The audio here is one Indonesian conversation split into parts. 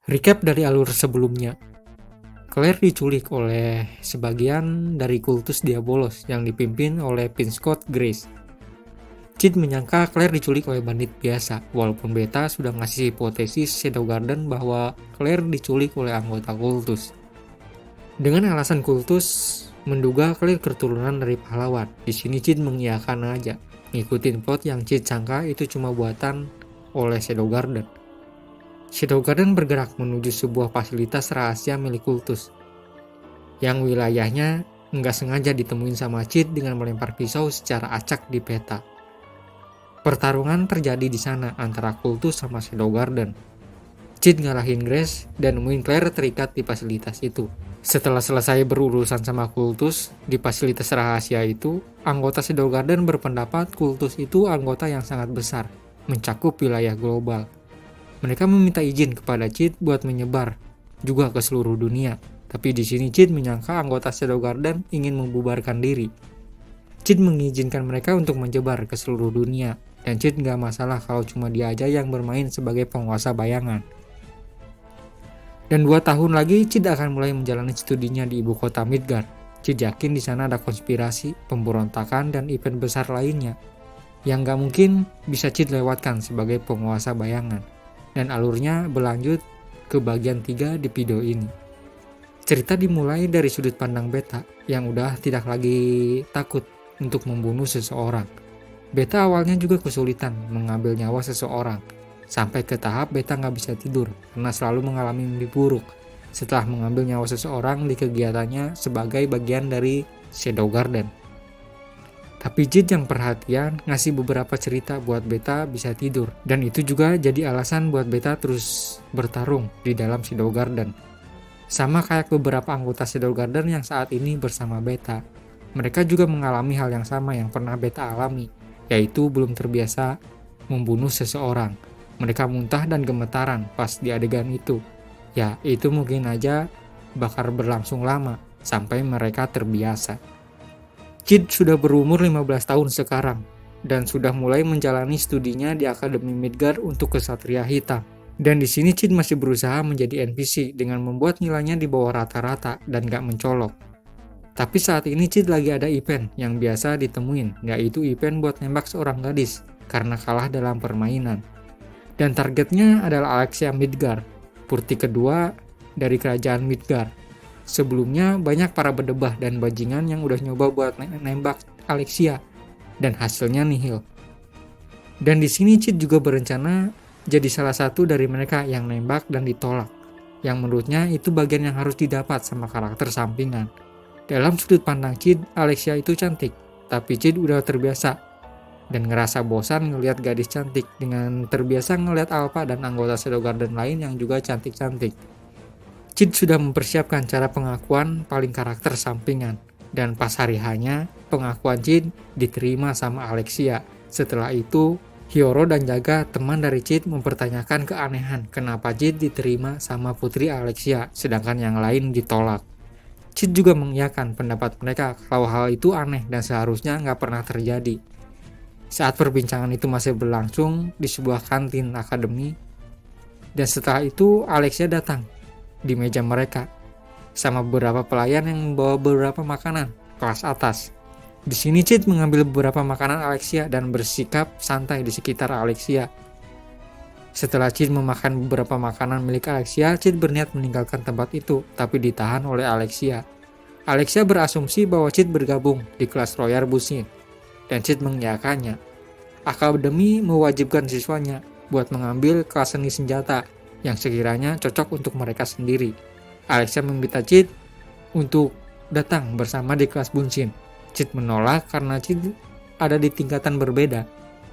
Recap dari alur sebelumnya. Claire diculik oleh sebagian dari kultus Diabolos yang dipimpin oleh Pinscott Grace. Cid menyangka Claire diculik oleh bandit biasa, walaupun Beta sudah ngasih hipotesis Shadow Garden bahwa Claire diculik oleh anggota kultus. Dengan alasan kultus menduga Claire keturunan dari pahlawan, di sini Cid mengiyakan aja, ngikutin plot yang Cid sangka itu cuma buatan oleh Shadow Garden. Shadow Garden bergerak menuju sebuah fasilitas rahasia milik kultus, yang wilayahnya nggak sengaja ditemuin sama Cid dengan melempar pisau secara acak di peta. Pertarungan terjadi di sana antara kultus sama Shadow Garden. Cid ngalahin Grace dan nemuin Claire terikat di fasilitas itu. Setelah selesai berurusan sama kultus di fasilitas rahasia itu, anggota Shadow Garden berpendapat kultus itu anggota yang sangat besar, mencakup wilayah global. Mereka meminta izin kepada Cid buat menyebar juga ke seluruh dunia. Tapi di sini Cid menyangka anggota Shadow Garden ingin membubarkan diri. Cid mengizinkan mereka untuk menyebar ke seluruh dunia. Dan Cid nggak masalah kalau cuma dia aja yang bermain sebagai penguasa bayangan. Dan 2 tahun lagi Cid akan mulai menjalani studinya di ibu kota Midgard. Cid yakin di sana ada konspirasi, pemberontakan, dan event besar lainnya yang nggak mungkin bisa Cid lewatkan sebagai penguasa bayangan. Dan alurnya berlanjut ke bagian 3 di video ini. Cerita dimulai dari sudut pandang Beta yang udah tidak lagi takut untuk membunuh seseorang. Beta awalnya juga kesulitan mengambil nyawa seseorang, sampai ke tahap Beta nggak bisa tidur karena selalu mengalami mimpi buruk setelah mengambil nyawa seseorang di kegiatannya sebagai bagian dari Shadow Garden. Tapi Cid yang perhatian ngasih beberapa cerita buat Beta bisa tidur, dan itu juga jadi alasan buat Beta terus bertarung di dalam Shadow Garden. Sama kayak beberapa anggota Shadow Garden yang saat ini bersama Beta. Mereka juga mengalami hal yang sama yang pernah Beta alami, yaitu belum terbiasa membunuh seseorang. Mereka muntah dan gemetaran pas di adegan itu. Ya, itu mungkin aja bakal berlangsung lama sampai mereka terbiasa. Cid sudah berumur 15 tahun sekarang dan sudah mulai menjalani studinya di Akademi Midgard untuk Kesatria Hitam. Dan di sini Cid masih berusaha menjadi NPC dengan membuat nilainya di bawah rata-rata dan gak mencolok. Tapi saat ini Cid lagi ada event yang biasa ditemuin, yaitu event buat nembak seorang gadis karena kalah dalam permainan. Dan targetnya adalah Alexia Midgard, putri kedua dari kerajaan Midgard. Sebelumnya banyak para berdebah dan bajingan yang udah nyoba buat nembak Alexia dan hasilnya nihil. Dan di sini Cid juga berencana jadi salah satu dari mereka yang nembak dan ditolak, yang menurutnya itu bagian yang harus didapat sama karakter sampingan. Dalam sudut pandang Cid, Alexia itu cantik, tapi Cid udah terbiasa dan ngerasa bosan ngelihat gadis cantik dengan terbiasa ngelihat Alpha dan anggota Shadow Garden lain yang juga cantik-cantik. Cid sudah mempersiapkan cara pengakuan paling karakter sampingan, dan pas hari hanya pengakuan Cid diterima sama Alexia. Setelah itu, Hyoro dan Jaga teman dari Cid mempertanyakan keanehan kenapa Cid diterima sama putri Alexia sedangkan yang lain ditolak. Cid juga mengiyakan pendapat mereka kalau hal itu aneh dan seharusnya nggak pernah terjadi. Saat perbincangan itu masih berlangsung di sebuah kantin akademi, dan setelah itu Alexia datang di meja mereka sama beberapa pelayan yang membawa beberapa makanan kelas atas. Di sini Cid mengambil beberapa makanan Alexia dan bersikap santai di sekitar Alexia. Setelah Cid memakan beberapa makanan milik Alexia, Cid berniat meninggalkan tempat itu, tapi ditahan oleh Alexia. Alexia berasumsi bahwa Cid bergabung di kelas Royal Busin, dan Cid mengiyakannya. Akademi mewajibkan siswanya buat mengambil kelas seni senjata yang sekiranya cocok untuk mereka sendiri. Alexia meminta Cid untuk datang bersama di kelas Bunshin. Cid menolak karena Cid ada di tingkatan berbeda.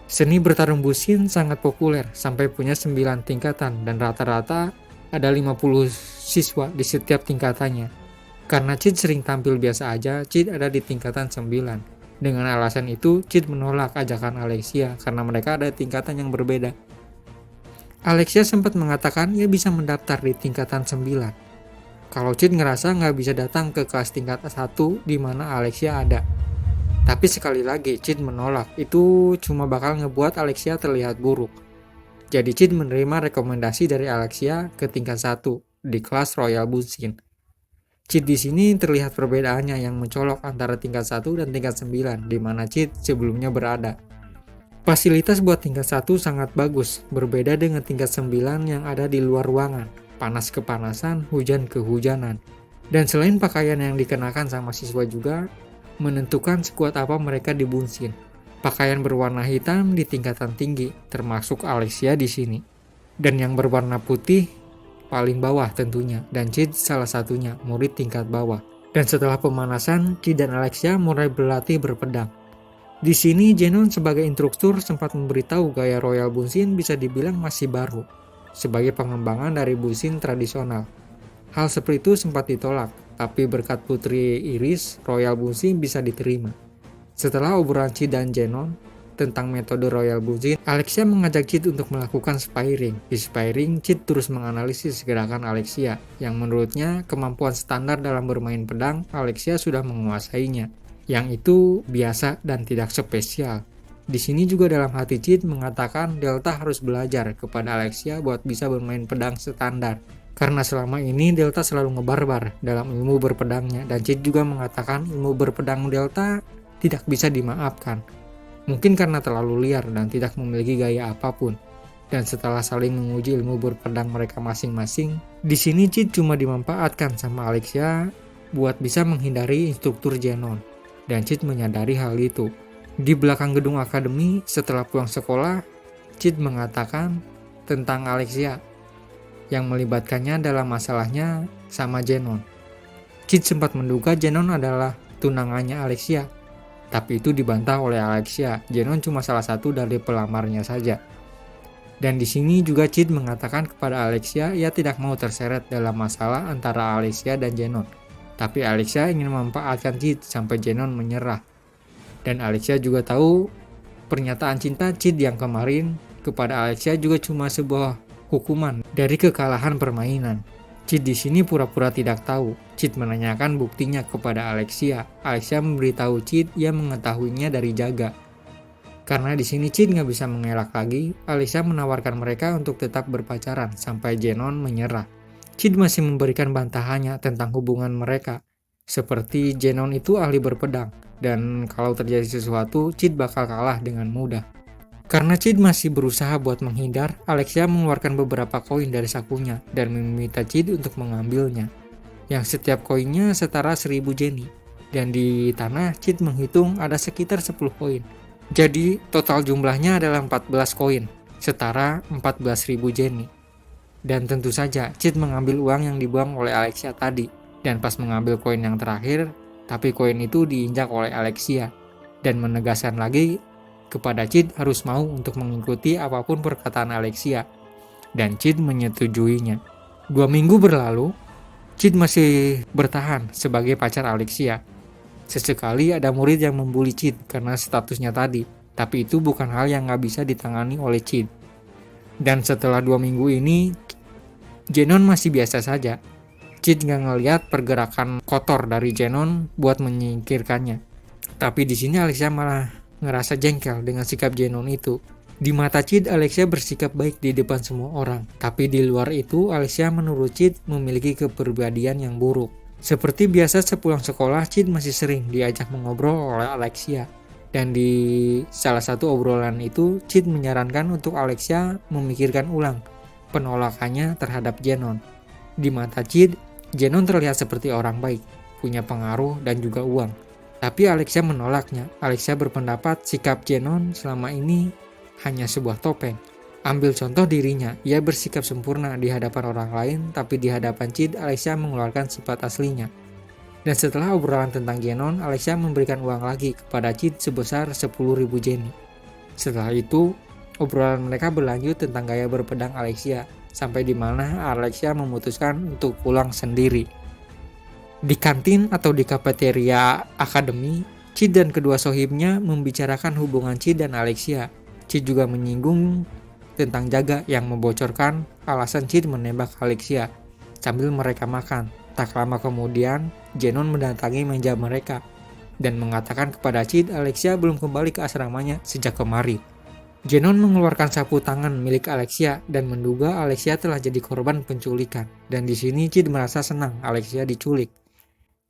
Seni bertarung Bunshin sangat populer sampai punya 9 tingkatan dan rata-rata ada 50 siswa di setiap tingkatannya. Karena Cid sering tampil biasa aja, Cid ada di tingkatan 9. Dengan alasan itu, Cid menolak ajakan Alexia karena mereka ada tingkatan yang berbeda. Alexia sempat mengatakan ia bisa mendaftar di tingkatan 9. Kalau Cid ngerasa nggak bisa datang ke kelas tingkat 1 di mana Alexia ada. Tapi sekali lagi Cid menolak, itu cuma bakal ngebuat Alexia terlihat buruk. Jadi Cid menerima rekomendasi dari Alexia ke tingkat 1 di kelas Royal Bunsin. Cid di sini terlihat perbedaannya yang mencolok antara tingkat 1 dan tingkat 9 di mana Cid sebelumnya berada. Fasilitas buat tingkat 1 sangat bagus, berbeda dengan tingkat 9 yang ada di luar ruangan, panas kepanasan, hujan kehujanan. Dan selain pakaian yang dikenakan sama siswa juga menentukan sekuat apa mereka di Bunsin. Pakaian berwarna hitam di tingkatan tinggi, termasuk Alexia di sini. Dan yang berwarna putih paling bawah tentunya, dan Cid salah satunya, murid tingkat bawah. Dan setelah pemanasan, Cid dan Alexia mulai berlatih berpedang. Di sini Zenon sebagai instruktur sempat memberitahu gaya Royal Bunsin bisa dibilang masih baru, sebagai pengembangan dari Bunsin tradisional. Hal seperti itu sempat ditolak, tapi berkat Putri Iris, Royal Bunsin bisa diterima. Setelah obrolan Cid dan Zenon tentang metode Royal Bunsin, Alexia mengajak Cid untuk melakukan sparring. Di sparring, Cid terus menganalisis gerakan Alexia, yang menurutnya kemampuan standar dalam bermain pedang, Alexia sudah menguasainya, yang itu biasa dan tidak spesial. Di sini juga dalam hati Cid mengatakan Delta harus belajar kepada Alexia buat bisa bermain pedang standar. Karena selama ini Delta selalu ngebarbar dalam ilmu berpedangnya, dan Cid juga mengatakan ilmu berpedang Delta tidak bisa dimaafkan. Mungkin karena terlalu liar dan tidak memiliki gaya apapun. Dan setelah saling menguji ilmu berpedang mereka masing-masing, di sini Cid cuma dimanfaatkan sama Alexia buat bisa menghindari instruktur Zenon. Dan Cid menyadari hal itu. Di belakang gedung akademi, setelah pulang sekolah, Cid mengatakan tentang Alexia yang melibatkannya dalam masalahnya sama Zenon. Cid sempat menduga Zenon adalah tunangannya Alexia, tapi itu dibantah oleh Alexia. Zenon cuma salah satu dari pelamarnya saja. Dan di sini juga Cid mengatakan kepada Alexia ia tidak mau terseret dalam masalah antara Alexia dan Zenon. Tapi Alexia ingin memanfaatkan Cid sampai Zenon menyerah. Dan Alexia juga tahu pernyataan cinta Cid yang kemarin kepada Alexia juga cuma sebuah hukuman dari kekalahan permainan. Cid di sini pura-pura tidak tahu. Cid menanyakan buktinya kepada Alexia. Alexia memberitahu Cid ia mengetahuinya dari Jaga. Karena di sini Cid nggak bisa mengelak lagi, Alexia menawarkan mereka untuk tetap berpacaran sampai Zenon menyerah. Cid masih memberikan bantahannya tentang hubungan mereka. Seperti Zenon itu ahli berpedang, dan kalau terjadi sesuatu, Cid bakal kalah dengan mudah. Karena Cid masih berusaha buat menghindar, Alexia mengeluarkan beberapa koin dari sakunya dan meminta Cid untuk mengambilnya. Yang setiap koinnya setara 1000 jeni. Dan di tanah Cid menghitung ada sekitar 10 koin. Jadi total jumlahnya adalah 14 koin, setara 14.000 jeni. Dan tentu saja Cid mengambil uang yang dibuang oleh Alexia tadi. Dan pas mengambil koin yang terakhir, tapi koin itu diinjak oleh Alexia. Dan menegaskan lagi kepada Cid harus mau untuk mengikuti apapun perkataan Alexia. Dan Cid menyetujuinya. 2 minggu berlalu, Cid masih bertahan sebagai pacar Alexia. Sesekali ada murid yang membuli Cid karena statusnya tadi, tapi itu bukan hal yang gak bisa ditangani oleh Cid. Dan setelah 2 minggu ini, Zenon masih biasa saja. Cid gak ngeliat pergerakan kotor dari Zenon buat menyingkirkannya. Tapi di sini Alexia malah ngerasa jengkel dengan sikap Zenon itu. Di mata Cid, Alexia bersikap baik di depan semua orang. Tapi di luar itu, Alexia menurut Cid memiliki kepribadian yang buruk. Seperti biasa sepulang sekolah, Cid masih sering diajak mengobrol oleh Alexia. Dan di salah satu obrolan itu, Cid menyarankan untuk Alexia memikirkan ulang penolakannya terhadap Zenon. Di mata Cid, Zenon terlihat seperti orang baik, punya pengaruh dan juga uang. Tapi Alexia menolaknya. Alexia berpendapat sikap Zenon selama ini hanya sebuah topeng. Ambil contoh dirinya, ia bersikap sempurna di hadapan orang lain, tapi di hadapan Cid, Alexia mengeluarkan sifat aslinya. Dan setelah obrolan tentang Zenon, Alexia memberikan uang lagi kepada Cid sebesar 10.000 jeni. Setelah itu, obrolan mereka berlanjut tentang gaya berpedang Alexia, sampai di mana Alexia memutuskan untuk pulang sendiri. Di kantin atau di kafeteria akademi, Cid dan kedua sohibnya membicarakan hubungan Cid dan Alexia. Cid juga menyinggung tentang Jaga yang membocorkan alasan Cid menembak Alexia sambil mereka makan. Tak lama kemudian, Zenon mendatangi meja mereka dan mengatakan kepada Cid Alexia belum kembali ke asramanya sejak kemarin. Jenon mengeluarkan sapu tangan milik Alexia dan menduga Alexia telah jadi korban penculikan. Dan di sini Cid merasa senang Alexia diculik.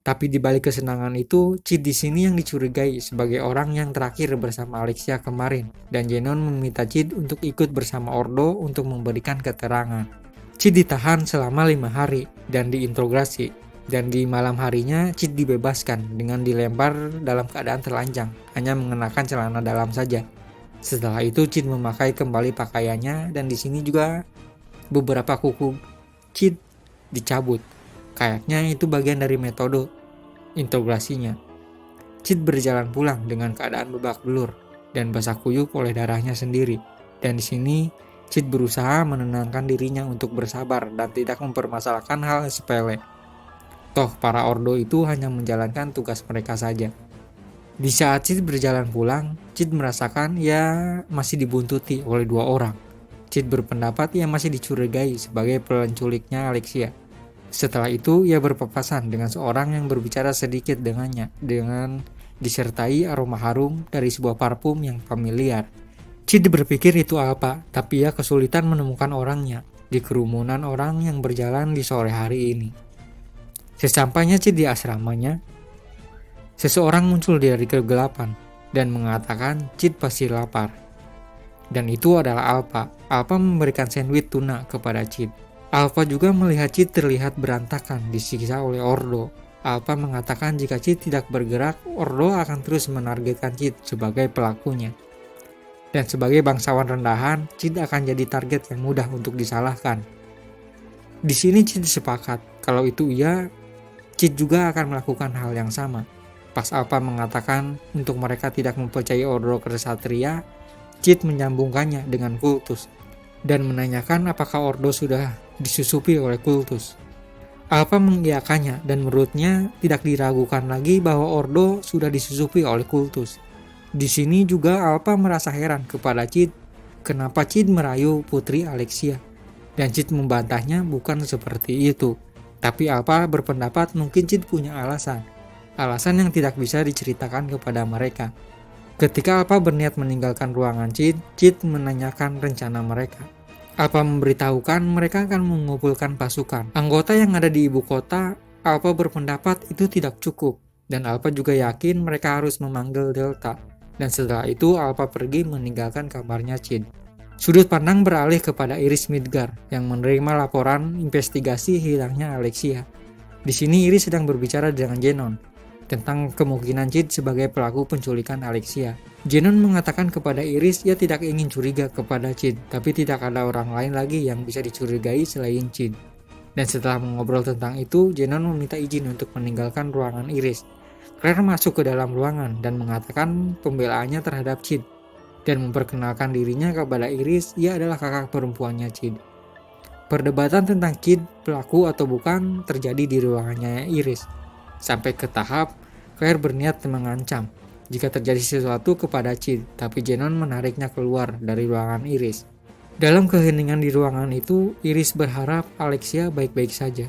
Tapi di balik kesenangan itu, Cid di sini yang dicurigai sebagai orang yang terakhir bersama Alexia kemarin. Dan Jenon meminta Cid untuk ikut bersama Ordo untuk memberikan keterangan. Cid ditahan selama 5 hari dan diinterogasi. Dan di malam harinya Cid dibebaskan dengan dilempar dalam keadaan telanjang, hanya mengenakan celana dalam saja. Setelah itu Cid memakai kembali pakaiannya dan di sini juga beberapa kuku Cid dicabut. Kayaknya itu bagian dari metode interogasinya. Cid berjalan pulang dengan keadaan babak belur dan basah kuyup oleh darahnya sendiri. Dan di sini Cid berusaha menenangkan dirinya untuk bersabar dan tidak mempermasalahkan hal sepele. Toh para Ordo itu hanya menjalankan tugas mereka saja. Di saat Cid berjalan pulang, Cid merasakan ia masih dibuntuti oleh 2 orang. Cid berpendapat ia masih dicurigai sebagai penculiknya Alexia. Setelah itu ia berpapasan dengan seorang yang berbicara sedikit dengannya dengan disertai aroma harum dari sebuah parfum yang familiar. Cid berpikir itu apa, tapi ia kesulitan menemukan orangnya di kerumunan orang yang berjalan di sore hari ini. Sesampainya Cid di asramanya, seseorang muncul dari kegelapan dan mengatakan Cid pasti lapar. Dan itu adalah Alpa. Alpa memberikan sandwich tuna kepada Cid. Alpa juga melihat Cid terlihat berantakan disiksa oleh Ordo. Alpa mengatakan jika Cid tidak bergerak, Ordo akan terus menargetkan Cid sebagai pelakunya. Dan sebagai bangsawan rendahan, Cid akan jadi target yang mudah untuk disalahkan. Di sini Cid sepakat, kalau itu iya, Cid juga akan melakukan hal yang sama. Pas Alpa mengatakan untuk mereka tidak mempercayai Ordo Ksatria, Cid menyambungkannya dengan kultus dan menanyakan apakah Ordo sudah disusupi oleh kultus. Alpa mengiyakannya dan menurutnya tidak diragukan lagi bahwa Ordo sudah disusupi oleh kultus. Di sini juga Alpa merasa heran kepada Cid kenapa Cid merayu putri Alexia. Dan Cid membantahnya bukan seperti itu. Tapi Alpa berpendapat mungkin Cid punya alasan. Alasan yang tidak bisa diceritakan kepada mereka. Ketika Alpa berniat meninggalkan ruangan Cid, Cid menanyakan rencana mereka. Alpa memberitahukan mereka akan mengumpulkan pasukan. Anggota yang ada di ibu kota, Alpa berpendapat itu tidak cukup. Dan Alpa juga yakin mereka harus memanggil Delta. Dan setelah itu Alpa pergi meninggalkan kamarnya Cid. Sudut pandang beralih kepada Iris Midgar yang menerima laporan investigasi hilangnya Alexia. Di sini Iris sedang berbicara dengan Jenon tentang kemungkinan Cid sebagai pelaku penculikan Alexia. Jenon mengatakan kepada Iris ia tidak ingin curiga kepada Cid, tapi tidak ada orang lain lagi yang bisa dicurigai selain Cid. Dan setelah mengobrol tentang itu, Jenon meminta izin untuk meninggalkan ruangan Iris. Claire masuk ke dalam ruangan dan mengatakan pembelaannya terhadap Cid dan memperkenalkan dirinya kepada Iris, ia adalah kakak perempuannya Cid. Perdebatan tentang Cid pelaku atau bukan terjadi di ruangannya Iris. Sampai ke tahap Claire berniat mengancam jika terjadi sesuatu kepada Cid, tapi Jenon menariknya keluar dari ruangan Iris. Dalam keheningan di ruangan itu, Iris berharap Alexia baik-baik saja.